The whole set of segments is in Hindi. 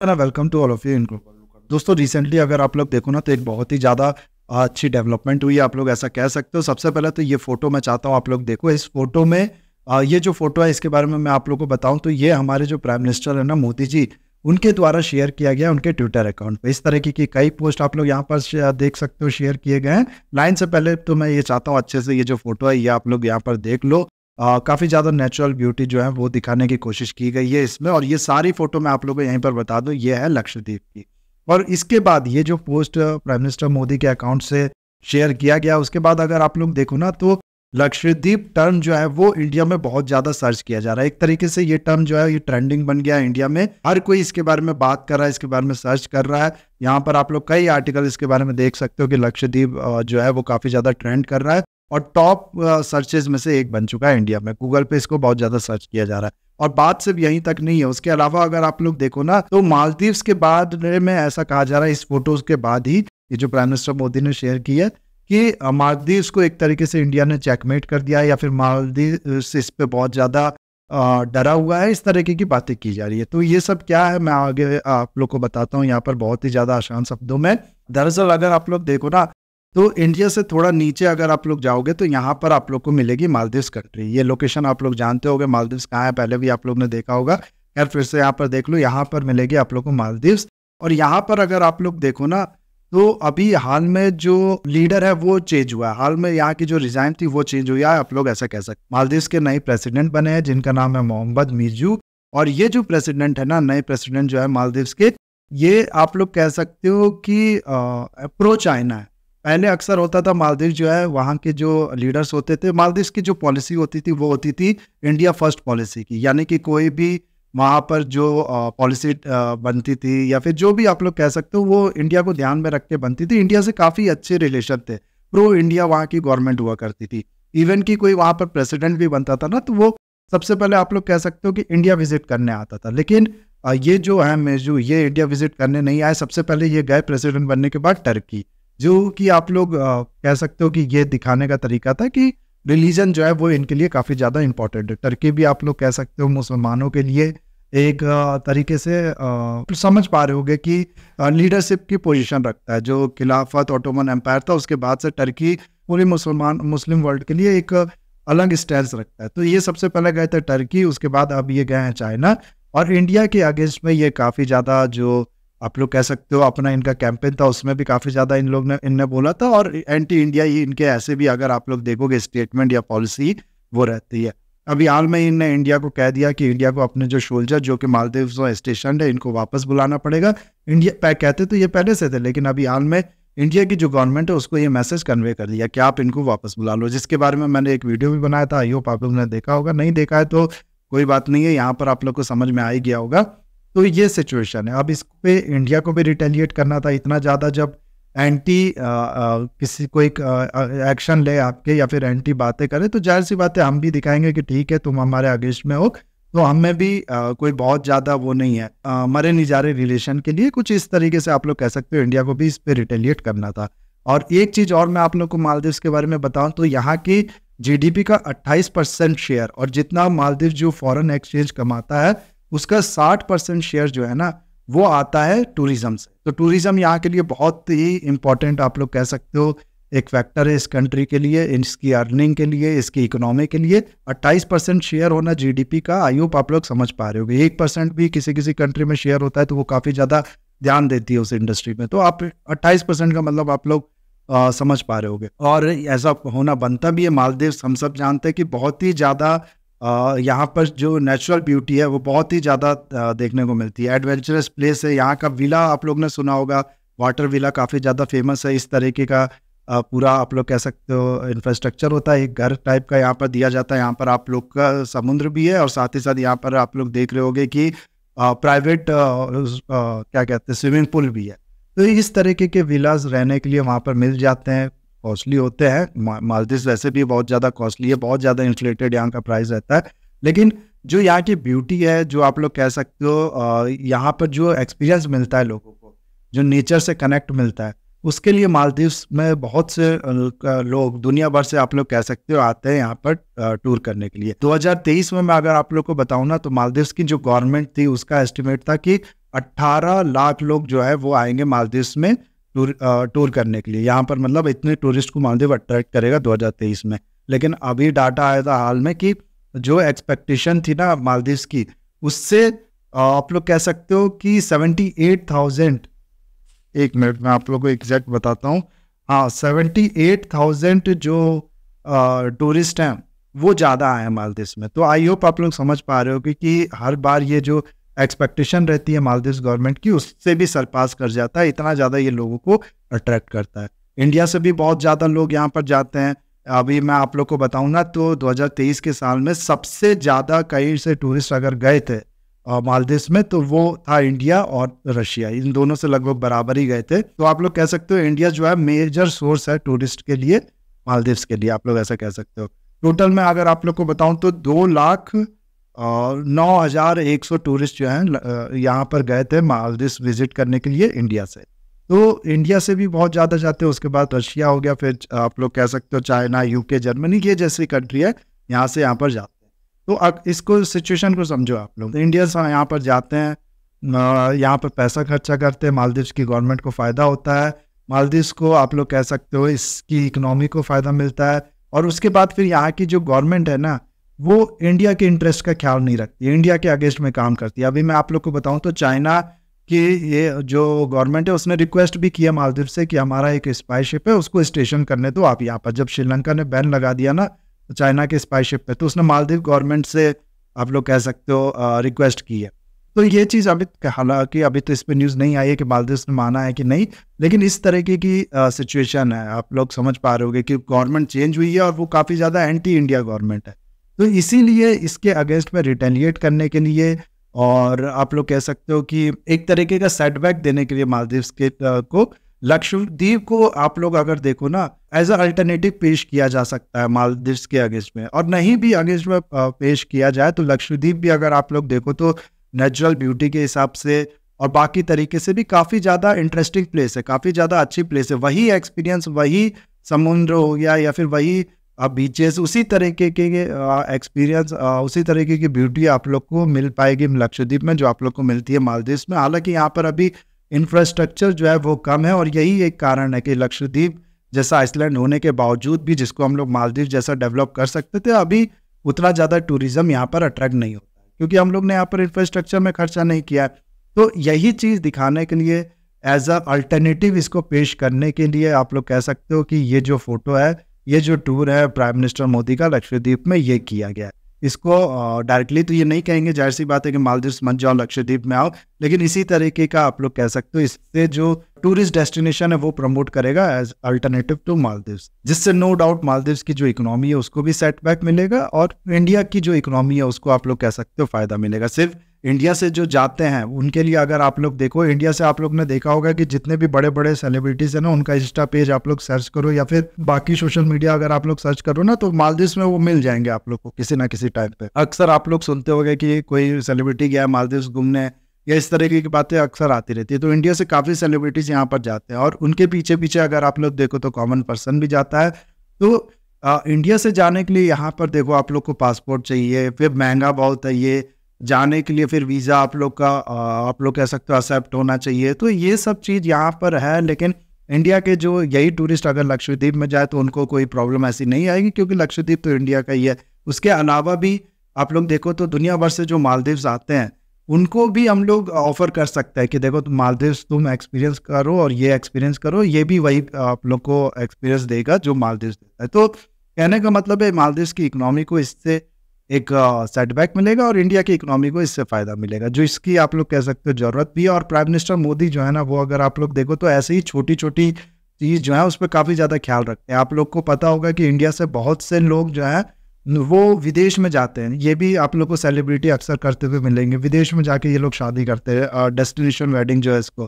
ना welcome to all of you in global. दोस्तों रिसेंटली अगर आप लोग देखो ना तो एक बहुत ही ज़्यादा अच्छी डेवलपमेंट हुई है, आप लोग ऐसा कह सकते हो। सबसे पहले तो ये फोटो मैं चाहता हूँ आप लोग देखो। इस फोटो में ये जो फोटो है इसके बारे में मैं आप लोग को बताऊं तो ये हमारे जो प्राइम मिनिस्टर है ना मोदी जी, उनके द्वारा शेयर किया गया उनके ट्विटर अकाउंट पे। इस तरीके की कई पोस्ट आप लोग यहाँ पर देख सकते हो शेयर किए गए हैं। लाइन से पहले तो मैं ये चाहता हूँ अच्छे से ये जो फोटो है ये आप लोग यहाँ पर देख लो। काफ़ी ज़्यादा नेचुरल ब्यूटी जो है वो दिखाने की कोशिश की गई है इसमें, और ये सारी फोटो मैं आप लोगों को यहीं पर बता दूं ये है लक्षद्वीप की। और इसके बाद ये जो पोस्ट प्राइम मिनिस्टर मोदी के अकाउंट से शेयर किया गया उसके बाद अगर आप लोग देखो ना तो लक्षद्वीप टर्म जो है वो इंडिया में बहुत ज़्यादा सर्च किया जा रहा है। एक तरीके से ये टर्म जो है ये ट्रेंडिंग बन गया है इंडिया में, हर कोई इसके बारे में बात कर रहा है, इसके बारे में सर्च कर रहा है। यहाँ पर आप लोग कई आर्टिकल इसके बारे में देख सकते हो कि लक्षद्वीप जो है वो काफ़ी ज़्यादा ट्रेंड कर रहा है और टॉप सर्चेज में से एक बन चुका है इंडिया में। गूगल पे इसको बहुत ज़्यादा सर्च किया जा रहा है। और बात सिर्फ यहीं तक नहीं है, उसके अलावा अगर आप लोग देखो ना तो मालदीव्स के बाद में ऐसा कहा जा रहा है इस फोटोज के बाद ही ये जो प्राइम मिनिस्टर मोदी ने शेयर की है कि मालदीव्स को एक तरीके से इंडिया ने चेकमेट कर दिया है या फिर मालदीव्स इस पे बहुत ज़्यादा डरा हुआ है। इस तरीके की बातें की जा रही है। तो ये सब क्या है मैं आगे आप लोग को बताता हूँ यहाँ पर बहुत ही ज़्यादा आसान शब्दों में। दरअसल अगर आप लोग देखो ना तो इंडिया से थोड़ा नीचे अगर आप लोग जाओगे तो यहाँ पर आप लोग को मिलेगी मालदीव्स कंट्री। ये लोकेशन आप लोग जानते होंगे मालदीव्स कहाँ है, पहले भी आप लोग ने देखा होगा। खैर फिर से यहाँ पर देख लो, यहाँ पर मिलेगी आप लोग को मालदीव्स। और यहाँ पर अगर आप लोग देखो ना तो अभी हाल में जो लीडर है वो चेंज हुआ है। हाल में यहाँ की जो रिजाइन थी वो चेंज हुई है, आप लोग ऐसा कह सकते। मालदीव्स के नए प्रेसिडेंट बने हैं जिनका नाम है मोहम्मद मिर्जू। और ये जो प्रेसिडेंट है ना, नए प्रेसिडेंट जो है मालदीव्स के, ये आप लोग कह सकते हो कि प्रो चाइना है। पहले अक्सर होता था मालदीव जो है वहाँ के जो लीडर्स होते थे, मालदीव की जो पॉलिसी होती थी वो होती थी इंडिया फर्स्ट पॉलिसी की। यानी कि कोई भी वहाँ पर जो पॉलिसी बनती थी या फिर जो भी आप लोग कह सकते हो वो इंडिया को ध्यान में रख के बनती थी। इंडिया से काफ़ी अच्छे रिलेशन थे, प्रो इंडिया वहाँ की गवर्नमेंट हुआ करती थी। इवन कि कोई वहाँ पर प्रेसिडेंट भी बनता था ना तो वो सबसे पहले आप लोग कह सकते हो कि इंडिया विजिट करने आता था। लेकिन ये जो है मेजू ये इंडिया विजिट करने नहीं आए। सबसे पहले ये गए प्रेसिडेंट बनने के बाद टर्की, जो कि आप लोग कह सकते हो कि ये दिखाने का तरीका था कि रिलीजन जो है वो इनके लिए काफ़ी ज़्यादा इंपॉर्टेंट है। टर्की भी आप लोग कह सकते हो मुसलमानों के लिए एक तरीके से समझ पा रहे होगे कि लीडरशिप की पोजीशन रखता है। जो खिलाफत ऑटोमन एम्पायर था उसके बाद से टर्की पूरे मुस्लिम वर्ल्ड के लिए एक अलग स्टैंस रखता है। तो ये सबसे पहले गए थे टर्की, उसके बाद अब ये गए हैं चाइना। और इंडिया के अगेंस्ट में ये काफ़ी ज़्यादा जो आप लोग कह सकते हो अपना इनका कैंपेन था उसमें भी काफ़ी ज़्यादा इनने बोला था। और एंटी इंडिया ही इनके ऐसे भी अगर आप लोग देखोगे स्टेटमेंट या पॉलिसी वो रहती है। अभी हाल में इनने इंडिया को कह दिया कि इंडिया को अपने जो सोल्जर जो कि मालदीव्स में स्टेशन है इनको वापस बुलाना पड़ेगा। इंडिया कहते तो ये पहले से थे, लेकिन अभी हाल में इंडिया की जो गवर्नमेंट है उसको ये मैसेज कन्वे कर दिया कि आप इनको वापस बुला लो, जिसके बारे में मैंने एक वीडियो भी बनाया था। आई होप आप लोग ने देखा होगा, नहीं देखा है तो कोई बात नहीं है, यहाँ पर आप लोग को समझ में आ ही गया होगा। तो ये सिचुएशन है। अब इस पे इंडिया को भी रिटेलिएट करना था इतना ज़्यादा, जब एंटी किसी को एक एक्शन ले आपके या फिर एंटी बातें करे तो जाहिर सी बात है हम भी दिखाएंगे कि ठीक है तुम हमारे अगेंस्ट में हो। तो हमें भी कोई बहुत ज़्यादा वो नहीं है, मरे नहीं जा रहे रिलेशन के लिए। कुछ इस तरीके से आप लोग कह सकते हो इंडिया को भी इस पे रिटेलिएट करना था। और एक चीज़ और मैं आप लोग को मालदीव्स के बारे में बताऊँ तो यहाँ की GDP का 28% शेयर, और जितना मालदीव जो फॉरेन एक्सचेंज कमाता है उसका 60% शेयर जो है ना वो आता है टूरिज्म से। तो टूरिज्म यहाँ के लिए बहुत ही इंपॉर्टेंट आप लोग कह सकते हो एक फैक्टर है इस कंट्री के लिए, इसकी अर्निंग के लिए, इसकी इकोनॉमी के लिए। 28% शेयर होना GDP का, आई होप आप लोग समझ पा रहे होगे। 1% भी किसी किसी कंट्री में शेयर होता है तो वो काफ़ी ज़्यादा ध्यान देती है उस इंडस्ट्री में। तो आप 28% का मतलब आप लोग समझ पा रहे होगे। और ऐसा होना बनता भी है। मालदीव्स हम सब जानते हैं कि बहुत ही ज़्यादा यहाँ पर जो नेचुरल ब्यूटी है वो बहुत ही ज़्यादा देखने को मिलती है। एडवेंचरस प्लेस है। यहाँ का विला आप लोग ने सुना होगा, वाटर विला काफ़ी ज़्यादा फेमस है। इस तरीके का पूरा आप लोग कह सकते हो इंफ्रास्ट्रक्चर होता है, एक घर टाइप का यहाँ पर दिया जाता है। यहाँ पर आप लोग का समुद्र भी है और साथ ही साथ यहाँ पर आप लोग देख रहे होगे कि प्राइवेट क्या कहते हैं स्विमिंग पूल भी है। तो इस तरीके के विलास रहने के लिए वहाँ पर मिल जाते हैं, कॉस्टली होते हैं। मालदीव्स वैसे भी बहुत ज़्यादा कॉस्टली है, बहुत ज़्यादा इन्फ्लेटेड यहाँ का प्राइस रहता है। लेकिन जो यहाँ की ब्यूटी है, जो आप लोग कह सकते हो यहाँ पर जो एक्सपीरियंस मिलता है लोगों को, जो नेचर से कनेक्ट मिलता है, उसके लिए मालदीव्स में बहुत से लोग दुनिया भर से आप लोग कह सकते हो आते हैं यहाँ पर टूर करने के लिए। 2023 में मैं अगर आप लोग को बताऊँ ना तो मालदीव्स की जो गवर्नमेंट थी उसका एस्टिमेट था कि 18 लाख लोग जो है वो आएंगे मालदीव्स में टूर करने के लिए। यहाँ पर मतलब इतने टूरिस्ट को मालदीव अट्रैक्ट करेगा 2023 में। लेकिन अभी डाटा आया था हाल में कि जो एक्सपेक्टेशन थी ना मालदीव्स की, उससे आप लोग कह सकते हो कि 78,000, एक मिनट में आप लोग को एग्जैक्ट बताता हूँ, हाँ 78,000 जो टूरिस्ट हैं वो ज़्यादा आए हैं मालदीव्स में। तो आई होप आप लोग समझ पा रहे हो कि हर बार ये जो एक्सपेक्टेशन रहती है मालदीव्स गवर्नमेंट की उससे भी सरपास कर जाता है, इतना ज़्यादा ये लोगों को अट्रैक्ट करता है। इंडिया से भी बहुत ज़्यादा लोग यहाँ पर जाते हैं। अभी मैं आप लोग को बताऊँ ना तो 2023 के साल में सबसे ज़्यादा कहीं से टूरिस्ट अगर गए थे मालदीव्स में तो वो था इंडिया और रशिया, इन दोनों से लगभग बराबर ही गए थे। तो आप लोग कह सकते हो इंडिया जो है मेजर सोर्स है टूरिस्ट के लिए मालदीव्स के लिए, आप लोग ऐसा कह सकते हो। टोटल में अगर आप लोग को बताऊं तो 2,09,100 टूरिस्ट जो हैं यहाँ पर गए थे मालदीव्स विजिट करने के लिए इंडिया से। तो इंडिया से भी बहुत ज़्यादा जाते हैं, उसके बाद रशिया हो गया, फिर आप लोग कह सकते हो चाइना, यूके, जर्मनी, ये जैसी कंट्री है यहाँ से यहाँ पर जाते हैं। तो अब इसको सिचुएशन को समझो आप लोग। तो इंडियंस यहाँ पर जाते हैं, यहाँ पर पैसा खर्चा करते हैं, मालदीव्स की गवर्नमेंट को फ़ायदा होता है, मालदीव्स को आप लोग कह सकते हो इसकी इकोनॉमी को फ़ायदा मिलता है। और उसके बाद फिर यहाँ की जो गवर्नमेंट है ना वो इंडिया के इंटरेस्ट का ख्याल नहीं रखती है, इंडिया के अगेंस्ट में काम करती है। अभी मैं आप लोग को बताऊँ तो चाइना कि ये जो गवर्नमेंट है उसने रिक्वेस्ट भी किया मालदीव से कि हमारा एक स्पाई शिप है उसको स्टेशन करने दो आप यहाँ पर। जब श्रीलंका ने बैन लगा दिया ना चाइना के स्पाई शिप पे, तो उसने मालदीव गवर्नमेंट से आप लोग कह सकते हो रिक्वेस्ट की है। तो ये चीज़ अभी हालांकि अभी तो इस पर न्यूज़ नहीं आई है कि मालदीव ने माना है कि नहीं, लेकिन इस तरीके की सिचुएशन है। आप लोग समझ पा रहे होगे कि गवर्नमेंट चेंज हुई है और वो काफ़ी ज़्यादा एंटी इंडिया गवर्नमेंट है। तो इसीलिए इसके अगेंस्ट में रिटेलिएट करने के लिए और आप लोग कह सकते हो कि एक तरीके का सेटबैक देने के लिए मालदीव्स के को लक्षद्वीप को आप लोग अगर देखो ना एज अ अल्टरनेटिव पेश किया जा सकता है मालदीव्स के अगेंस्ट में। और नहीं भी अगेंस्ट में पेश किया जाए तो लक्षद्वीप भी अगर आप लोग देखो तो नेचुरल ब्यूटी के हिसाब से और बाकी तरीके से भी काफ़ी ज़्यादा इंटरेस्टिंग प्लेस है, काफ़ी ज़्यादा अच्छी प्लेस है। वही एक्सपीरियंस, वही समुद्र हो गया या फिर वही बीचेस, उसी तरीके के एक्सपीरियंस, उसी तरीके की ब्यूटी आप लोग को मिल पाएगी लक्षद्वीप में जो आप लोग को मिलती है मालदीव्स में। हालांकि यहाँ पर अभी इंफ्रास्ट्रक्चर जो है वो कम है और यही एक कारण है कि लक्षद्वीप जैसा आइसलैंड होने के बावजूद भी जिसको हम लोग मालदीव जैसा डेवलप कर सकते थे, अभी उतना ज़्यादा टूरिज्म यहाँ पर अट्रैक्ट नहीं होता है क्योंकि हम लोग ने यहाँ पर इंफ्रास्ट्रक्चर में खर्चा नहीं किया है। तो यही चीज़ दिखाने के लिए एज अ अल्टरनेटिव इसको पेश करने के लिए आप लोग कह सकते हो कि ये जो फोटो है, ये जो टूर है प्राइम मिनिस्टर मोदी का लक्षद्वीप में ये किया गया है। इसको डायरेक्टली तो ये नहीं कहेंगे, जाहिर सी बात है कि मालदीव्स मत जाओ लक्षद्वीप में आओ, लेकिन इसी तरीके का आप लोग कह सकते हो इससे जो टूरिस्ट डेस्टिनेशन है वो प्रमोट करेगा एज अल्टरनेटिव टू मालदीव्स, जिससे नो डाउट मालदीव्स की जो इकोनॉमी है उसको भी सेटबैक मिलेगा और इंडिया की जो इकोनॉमी है उसको आप लोग कह सकते हो फायदा मिलेगा। सिर्फ इंडिया से जो जाते हैं उनके लिए अगर आप लोग देखो, इंडिया से आप लोग ने देखा होगा कि जितने भी बड़े बड़े सेलिब्रिटीज है ना उनका इंस्टा पेज आप लोग सर्च करो या फिर बाकी सोशल मीडिया अगर आप लोग सर्च करो ना तो मालदीव्स में वो मिल जाएंगे आप लोग को किसी ना किसी टाइम पे। अक्सर आप लोग सुनते होंगे कि कोई सेलिब्रिटी गया है मालदीव्स घूमने या इस तरीके की बातें अक्सर आती रहती है। तो इंडिया से काफ़ी सेलिब्रिटीज यहाँ पर जाते हैं और उनके पीछे पीछे अगर आप लोग देखो तो कॉमन पर्सन भी जाता है। तो इंडिया से जाने के लिए यहाँ पर देखो आप लोग को पासपोर्ट चाहिए, फिर महंगा बहुत है ये जाने के लिए, फिर वीज़ा आप लोग का आप लोग कह सकते हो एक्सेप्ट होना चाहिए। तो ये सब चीज़ यहाँ पर है, लेकिन इंडिया के जो यही टूरिस्ट अगर लक्षद्वीप में जाए तो उनको कोई प्रॉब्लम ऐसी नहीं आएगी क्योंकि लक्षद्वीप तो इंडिया का ही है। उसके अलावा भी आप लोग देखो तो दुनिया भर से जो मालदीव्स आते हैं उनको भी हम लोग ऑफर कर सकते हैं कि देखो तुम मालदीव्स तुम एक्सपीरियंस करो और ये एक्सपीरियंस करो, ये भी वही आप लोग को एक्सपीरियंस देगा जो मालदीव्स देता है। तो कहने का मतलब है मालदीव्स की इकोनॉमी को इससे एक सेटबैक मिलेगा और इंडिया की इकोनॉमी को इससे फ़ायदा मिलेगा, जो इसकी आप लोग कह सकते हो ज़रूरत भी है। और प्राइम मिनिस्टर मोदी जो है ना वो अगर आप लोग देखो तो ऐसे ही छोटी छोटी चीज़ जो है उस पर काफ़ी ज़्यादा ख्याल रखते हैं। आप लोग को पता होगा कि इंडिया से बहुत से लोग जो है वो विदेश में जाते हैं, ये भी आप लोग को सेलिब्रिटी अक्सर करते हुए मिलेंगे, विदेश में जाके ये लोग शादी करते हैं, डेस्टिनेशन वेडिंग जो है इसको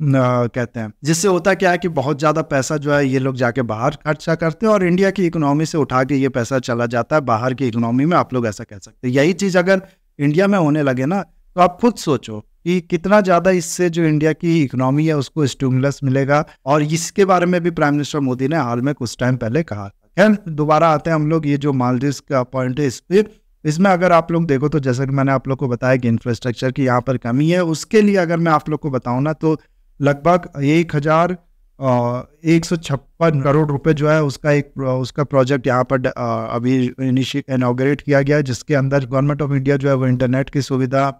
कहते हैं। जिससे होता क्या है कि बहुत ज़्यादा पैसा जो है ये लोग जाके बाहर खर्चा करते हैं और इंडिया की इकोनॉमी से उठा के ये पैसा चला जाता है बाहर की इकोनॉमी में, आप लोग ऐसा कह सकते हैं। यही चीज़ अगर इंडिया में होने लगे ना तो आप खुद सोचो कि कितना ज़्यादा इससे जो इंडिया की इकोनॉमी है उसको स्टिमुलस मिलेगा। और इसके बारे में भी प्राइम मिनिस्टर मोदी ने हाल में कुछ टाइम पहले कहा। खैर दोबारा आते हैं हम लोग, ये जो मालदीव्स का पॉइंट है इस पर इसमें अगर आप लोग देखो तो जैसा कि मैंने आप लोग को बताया कि इंफ्रास्ट्रक्चर की यहाँ पर कमी है, उसके लिए अगर मैं आप लोग को बताऊँ ना तो लगभग 1,156 करोड़ रुपए जो है उसका प्रोजेक्ट यहाँ पर अभी इनॉग्रेट किया गया है, जिसके अंदर गवर्नमेंट ऑफ इंडिया जो है वो इंटरनेट की सुविधा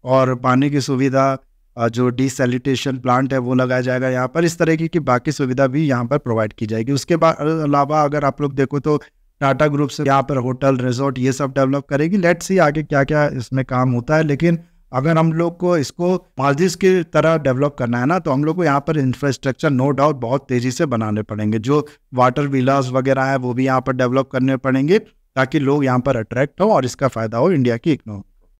और पानी की सुविधा, जो डिसैलिटेशन प्लांट है वो लगाया जाएगा यहाँ पर, इस तरीके की बाकी सुविधा भी यहाँ पर प्रोवाइड की जाएगी। उसके बाद अलावा अगर आप लोग देखो तो टाटा ग्रुप से यहाँ पर होटल रिजॉर्ट ये सब डेवलप करेगी। लेट्स सी आगे क्या क्या इसमें काम होता है, लेकिन अगर हम लोग को इसको मालदीव्स की तरह डेवलप करना है ना, तो हम लोग को यहाँ पर इंफ्रास्ट्रक्चर नो डाउट बहुत तेजी से बनाने पड़ेंगे। जो वाटर विलास वगैरह है वो भी यहाँ पर डेवलप करने पड़ेंगे ताकि लोग यहाँ पर अट्रैक्ट हो और इसका फायदा हो इंडिया की इकोनॉमी।